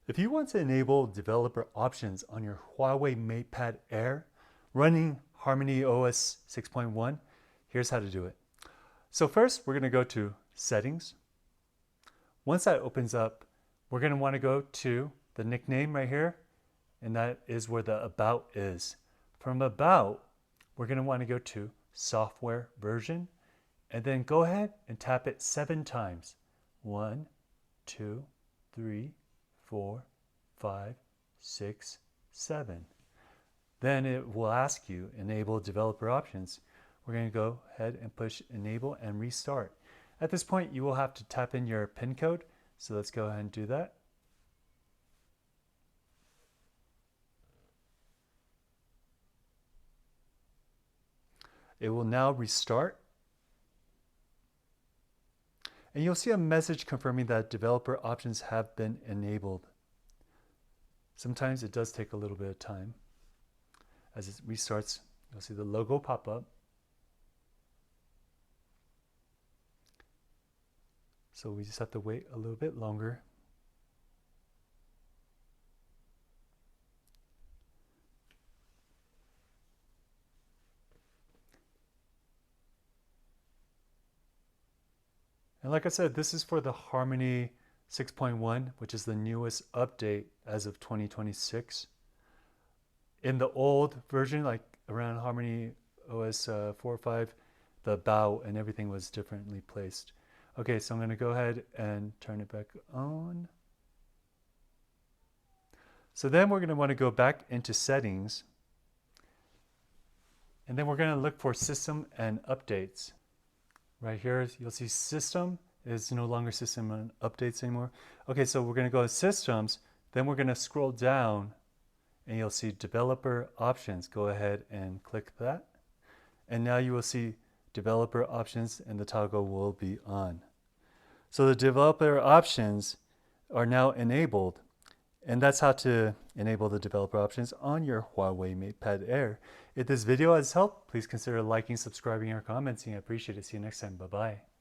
If you want to enable developer options on your Huawei MatePad Air running Harmony OS 6.1, here's how to do it. So first, we're going to go to Settings. Once that opens up, we're going to want to go to the nickname right here, and that is where the About is. From About, we're going to want to go to Software Version, and then go ahead and tap it 7 times. 1, 2, 3, 4, 5, 6, 7. Then it will ask you enable developer options. We're going to go ahead and push enable and restart. At this point, you will have to tap in your PIN code. So let's go ahead and do that. It will now restart. And you'll see a message confirming that developer options have been enabled. Sometimes it does take a little bit of time. As it restarts, you'll see the logo pop up. So we just have to wait a little bit longer. And like I said, this is for the Harmony 6.1, which is the newest update as of 2026. In the old version, like around Harmony OS 4 or 5, the About and everything was differently placed. Okay, so I'm going to go ahead and turn it back on. So then we're going to want to go back into Settings. And then we're going to look for System and Updates. Right here, you'll see System is no longer System and Updates anymore. Okay, so we're going to go to Systems. Then we're going to scroll down and you'll see Developer Options. Go ahead and click that. And now you will see Developer Options and the toggle will be on. So the developer options are now enabled, and that's how to enable the developer options on your Huawei MatePad Air. If this video has helped, please consider liking, subscribing, or commenting. I appreciate it. See you next time. Bye-bye.